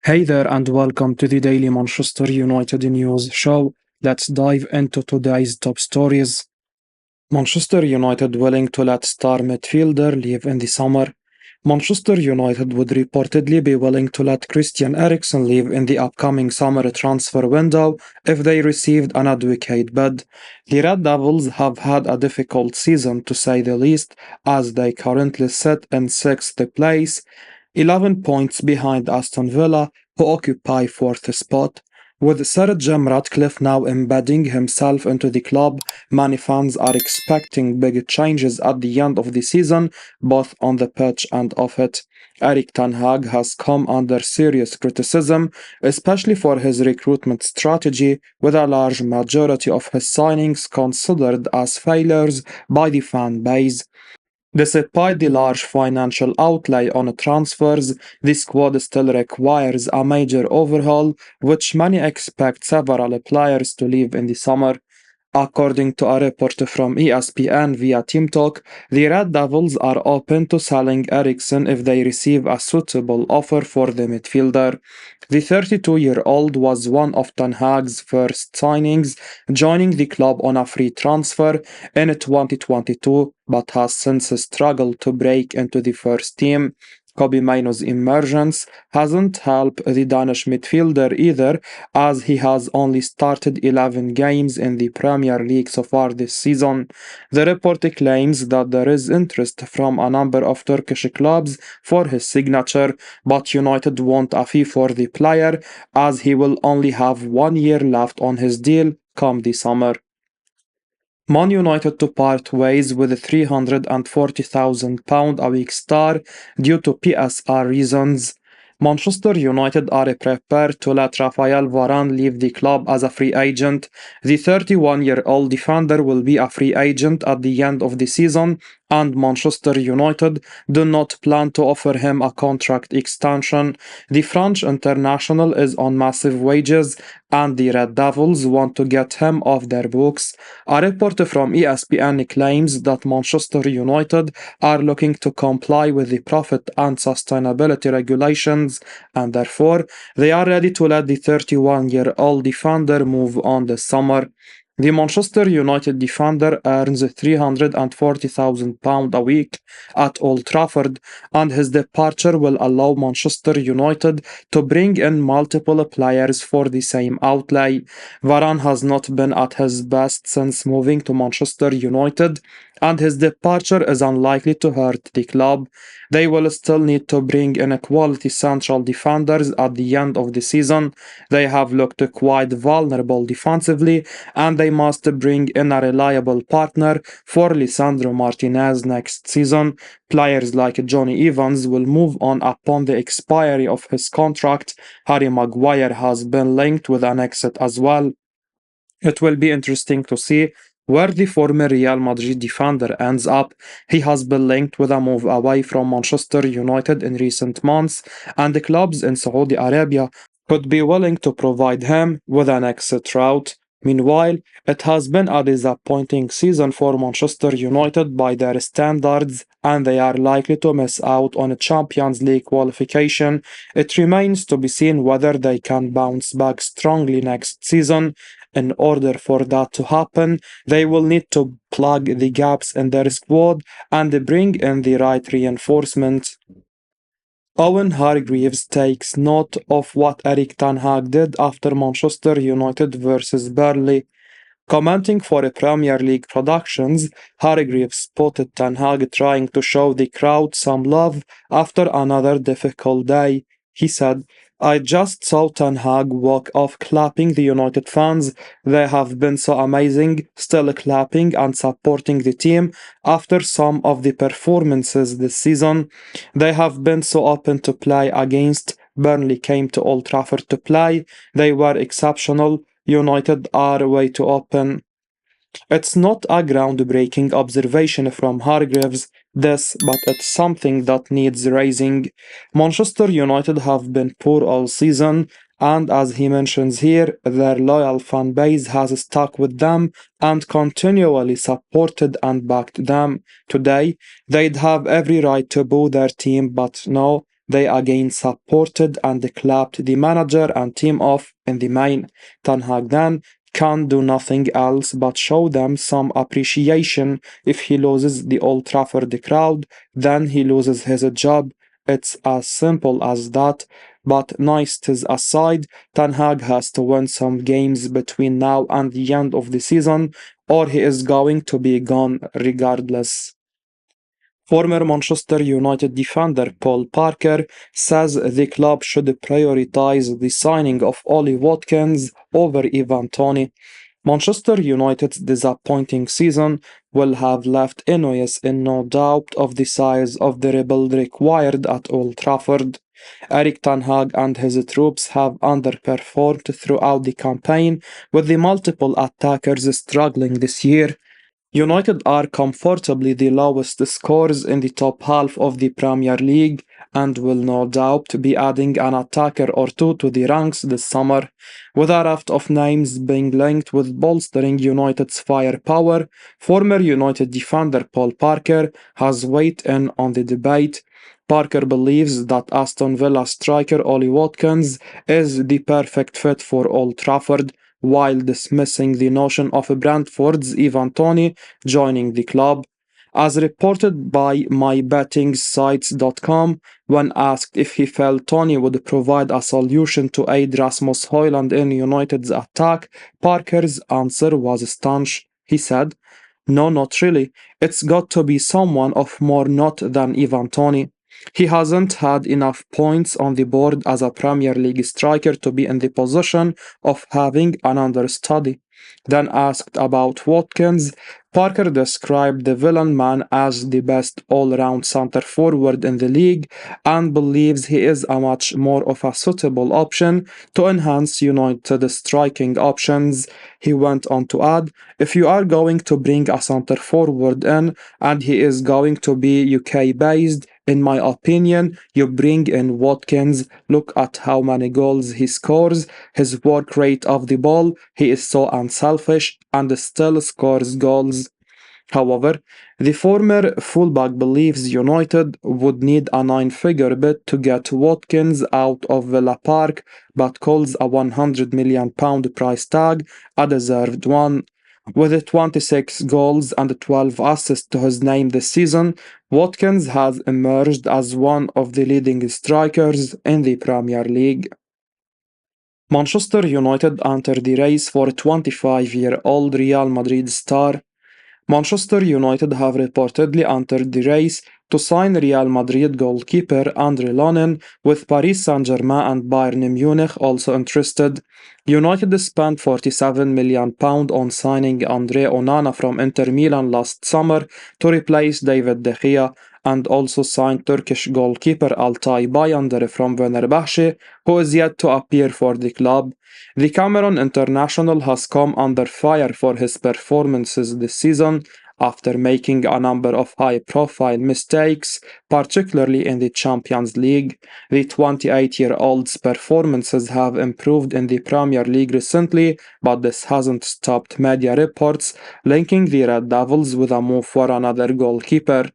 Hey there, and welcome to the Daily Manchester United News Show. Let's dive into today's top stories. Manchester United willing to let star midfielder leave in the summer. Manchester United would reportedly be willing to let Christian Eriksen leave in the upcoming summer transfer window if they received an adequate bid. The Red Devils have had a difficult season to say the least, as they currently sit in sixth place, 11 points behind Aston Villa, who occupy fourth spot. With Sir Jim Ratcliffe now embedding himself into the club, many fans are expecting big changes at the end of the season, both on the pitch and off it. Erik ten Hag has come under serious criticism, especially for his recruitment strategy, with a large majority of his signings considered as failures by the fan base. Despite the large financial outlay on transfers, the squad still requires a major overhaul, which many expect several players to leave in the summer. According to a report from ESPN via Team Talk, the Red Devils are open to selling Eriksen if they receive a suitable offer for the midfielder. The 32-year-old was one of Ten Hag's first signings, joining the club on a free transfer in 2022, but has since struggled to break into the first team. Kobbie Mainoo's emergence hasn't helped the Danish midfielder either, as he has only started 11 games in the Premier League so far this season. The report claims that there is interest from a number of Turkish clubs for his signature, but United want a fee for the player, as he will only have 1 year left on his deal come the summer. Man United to part ways with a £340,000 a week star due to PSR reasons. Manchester United are prepared to let Raphael Varane leave the club as a free agent. The 31-year-old defender will be a free agent at the end of the season, and Manchester United do not plan to offer him a contract extension. The French international is on massive wages, and the Red Devils want to get him off their books. A report from ESPN claims that Manchester United are looking to comply with the profit and sustainability regulations, and therefore they are ready to let the 31-year-old defender move on this summer. The Manchester United defender earns £340,000 a week at Old Trafford, and his departure will allow Manchester United to bring in multiple players for the same outlay. Varane has not been at his best since moving to Manchester United, and his departure is unlikely to hurt the club. They will still need to bring in quality central defenders at the end of the season. They have looked quite vulnerable defensively, and they must bring in a reliable partner for Lisandro Martinez next season. Players like Johnny Evans will move on upon the expiry of his contract. Harry Maguire has been linked with an exit as well. It will be interesting to see where the former Real Madrid defender ends up. He has been linked with a move away from Manchester United in recent months, and the clubs in Saudi Arabia could be willing to provide him with an exit route. Meanwhile, it has been a disappointing season for Manchester United by their standards, and they are likely to miss out on a Champions League qualification. It remains to be seen whether they can bounce back strongly next season. In order for that to happen, they will need to plug the gaps in their squad and bring in the right reinforcements. Owen Hargreaves takes note of what Erik ten Hag did after Manchester United versus Burnley. Commenting for Premier League Productions, Hargreaves spotted Ten Hag trying to show the crowd some love after another difficult day. He said, "I just saw Ten Hag walk off clapping the United fans. They have been so amazing, still clapping and supporting the team after some of the performances this season. They have been so open to play against. Burnley came to Old Trafford to play. They were exceptional. United are way too open." It's not a groundbreaking observation from Hargreaves, but it's something that needs raising. Manchester United have been poor all season, and as he mentions here, their loyal fan base has stuck with them and continually supported and backed them. Today, they'd have every right to boo their team, but no, They again supported and clapped the manager and team off in the main. Ten Hag then can't do nothing else but show them some appreciation. If he loses the Old Trafford crowd, then he loses his job. It's as simple as that. But niceties aside, Ten Hag has to win some games between now and the end of the season, or he is going to be gone regardless. Former Manchester United defender Paul Parker says the club should prioritize the signing of Ollie Watkins over Ivan Toney. Manchester United's disappointing season will have left Ineos in no doubt of the size of the rebuild required at Old Trafford. Erik ten Hag and his troops have underperformed throughout the campaign, with the multiple attackers struggling this year. United are comfortably the lowest scores in the top half of the Premier League and will no doubt be adding an attacker or two to the ranks this summer, with a raft of names being linked with bolstering United's firepower. Former United defender Paul Parker has weighed in on the debate. Parker believes that Aston Villa striker Ollie Watkins is the perfect fit for Old Trafford, while dismissing the notion of Brentford's Ivan Toney joining the club. As reported by mybettingsites.com, when asked if he felt Toney would provide a solution to aid Rasmus Højlund in United's attack, Parker's answer was staunch. He said, "No, not really. It's got to be someone of more note than Ivan Toney. He hasn't had enough points on the board as a Premier League striker to be in the position of having an understudy." Then asked about Watkins, Parker described the villain man as the best all-round centre forward in the league and believes he is a much more of a suitable option to enhance United's striking options. He went on to add, "If you are going to bring a centre forward in and he is going to be UK based, in my opinion, you bring in Watkins. Look at how many goals he scores, his work rate of the ball, he is so unselfish and still scores goals." However, the former fullback believes United would need a nine-figure bid to get Watkins out of Villa Park, but calls a £100 million price tag a deserved one. With 26 goals and 12 assists to his name this season, Watkins has emerged as one of the leading strikers in the Premier League. Manchester United entered the race for 25-year-old Real Madrid star. Manchester United have reportedly entered the race to sign Real Madrid goalkeeper Andre Lonin, with Paris Saint-Germain and Bayern Munich also interested. United spent £47 million on signing Andre Onana from Inter Milan last summer to replace David De Gea, and also signed Turkish goalkeeper Altay Bayındır from Fenerbahçe, who is yet to appear for the club. The Cameroon international has come under fire for his performances this season after making a number of high-profile mistakes, particularly in the Champions League. The 28-year-old's performances have improved in the Premier League recently, but this hasn't stopped media reports linking the Red Devils with a move for another goalkeeper.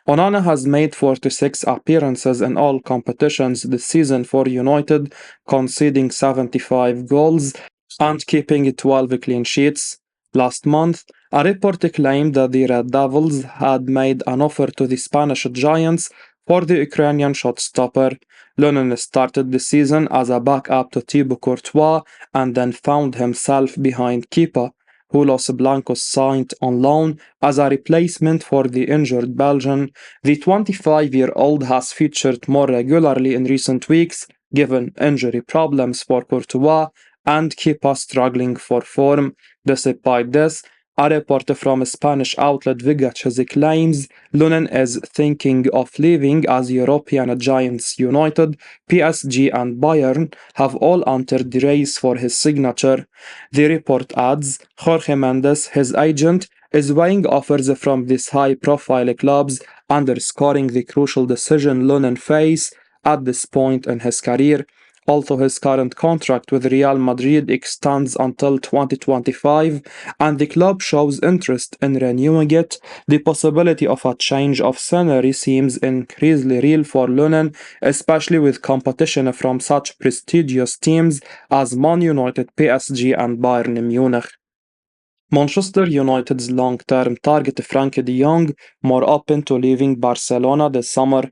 Onana has made 46 appearances in all competitions this season for United, conceding 75 goals and keeping 12 clean sheets. Last month, a report claimed that the Red Devils had made an offer to the Spanish Giants for the Ukrainian shot-stopper. Lonin started the season as a backup to Thibaut Courtois and then found himself behind Kepa, who Los Blancos signed on loan as a replacement for the injured Belgian. The 25-year-old has featured more regularly in recent weeks, given injury problems for Courtois and Kepa struggling for form. Despite this, a report from Spanish outlet Vigaches claims Lonin is thinking of leaving as European giants United, PSG and Bayern have all entered the race for his signature. The report adds, Jorge Mendes, his agent, is weighing offers from these high-profile clubs, underscoring the crucial decision Lonin faces at this point in his career. although his current contract with Real Madrid extends until 2025 and the club shows interest in renewing it, the possibility of a change of scenery seems increasingly real for Lunin, especially with competition from such prestigious teams as Man United, PSG, and Bayern Munich. Manchester United's long-term target Frank de Jong more open to leaving Barcelona this summer.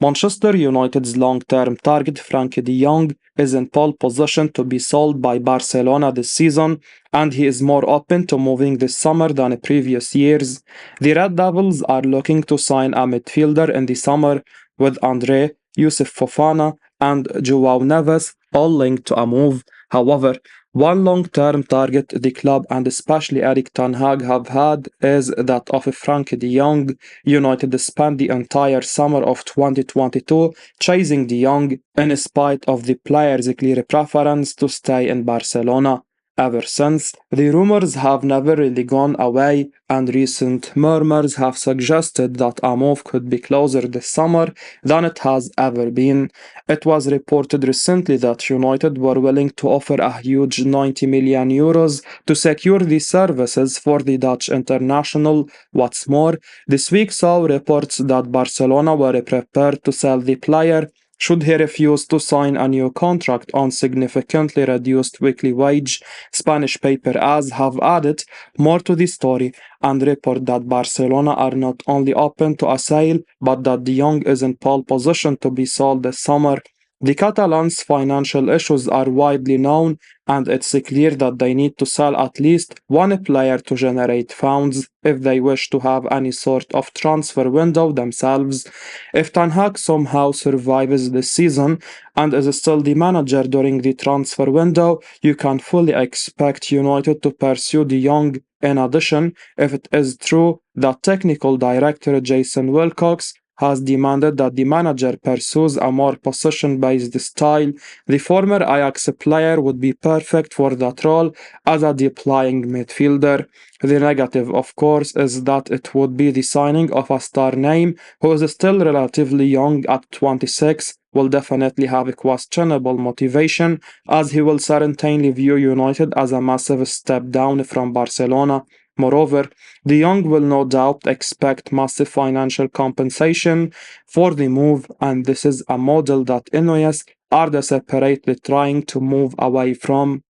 Manchester United's long-term target Frank de Jong is in pole position to be sold by Barcelona this season, and he is more open to moving this summer than previous years. The Red Devils are looking to sign a midfielder in the summer, with Andre, Youssef Fofana, and Joao Neves all linked to a move. However, one long-term target the club and especially Erik Ten Hag have had is that of Frank de Jong. United spent the entire summer of 2022 chasing de Jong in spite of the player's clear preference to stay in Barcelona. Ever since, the rumors have never really gone away, and recent murmurs have suggested that a move could be closer this summer than it has ever been. It was reported recently that United were willing to offer a huge 90 million euros to secure the services for the Dutch international. What's more, this week saw reports that Barcelona were prepared to sell the player should he refuse to sign a new contract on significantly reduced weekly wage. Spanish paper AS have added more to the story and report that Barcelona are not only open to a sale, but that de Jong is in pole position to be sold this summer. The Catalans' financial issues are widely known, and it's clear that they need to sell at least one player to generate funds if they wish to have any sort of transfer window themselves. If Ten Hag somehow survives this season and is still the manager during the transfer window, you can fully expect United to pursue de Jong. In addition, if it is true that technical director Jason Wilcox has demanded that the manager pursues a more possession-based style, the former Ajax player would be perfect for that role as a deep-lying midfielder. The negative, of course, is that it would be the signing of a star name who is still relatively young at 26, will definitely have a questionable motivation, as he will certainly view United as a massive step down from Barcelona. Moreover, de Jong will no doubt expect massive financial compensation for the move, and this is a model that NOS are desperately trying to move away from.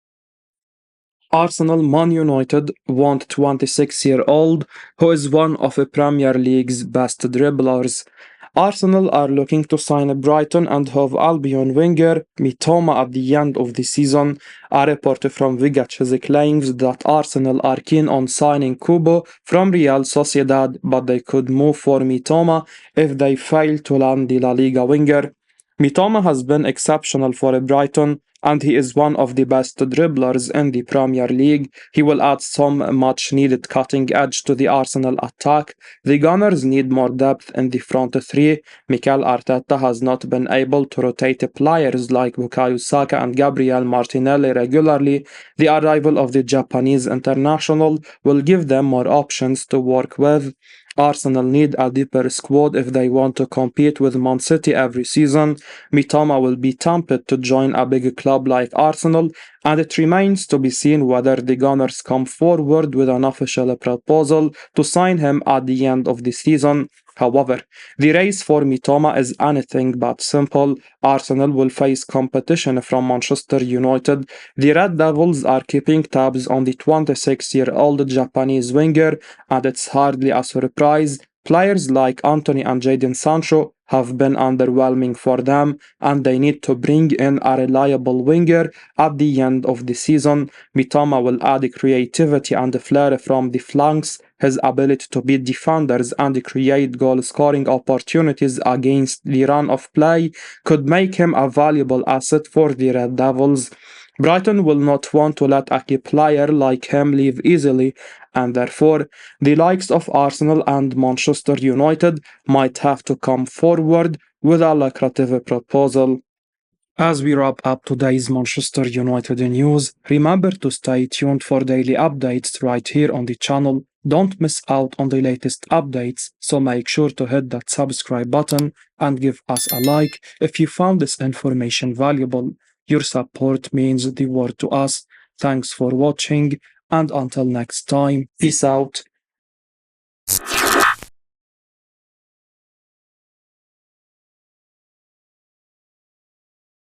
Arsenal Man United want 26-year-old who is one of the Premier League's best dribblers. Arsenal are looking to sign Brighton and Hove Albion winger Mitoma at the end of the season. A report from Vigach's claims that Arsenal are keen on signing Kubo from Real Sociedad, but they could move for Mitoma if they fail to land the La Liga winger. Mitoma has been exceptional for Brighton, and he is one of the best dribblers in the Premier League. He will add some much-needed cutting edge to the Arsenal attack. The Gunners need more depth in the front three. Mikel Arteta has not been able to rotate players like Bukayo Saka and Gabriel Martinelli regularly. The arrival of the Japanese international will give them more options to work with. Arsenal need a deeper squad if they want to compete with Man City every season. Mitoma will be tempted to join a big club like Arsenal, and it remains to be seen whether the Gunners come forward with an official proposal to sign him at the end of the season. However, the race for Mitoma is anything but simple. Arsenal will face competition from Manchester United. The Red Devils are keeping tabs on the 26-year-old Japanese winger, and it's hardly a surprise. Players like Anthony and Jadon Sancho have been underwhelming for them, and they need to bring in a reliable winger at the end of the season. Mitoma will add creativity and flair from the flanks. His ability to beat defenders and create goal-scoring opportunities against the run of play could make him a valuable asset for the Red Devils. Brighton will not want to let a key player like him leave easily, and therefore the likes of Arsenal and Manchester United might have to come forward with a lucrative proposal. As we wrap up today's Manchester United news, remember to stay tuned for daily updates right here on the channel. Don't miss out on the latest updates, so make sure to hit that subscribe button and give us a like if you found this information valuable. Your support means the world to us. Thanks for watching, and until next time, peace out.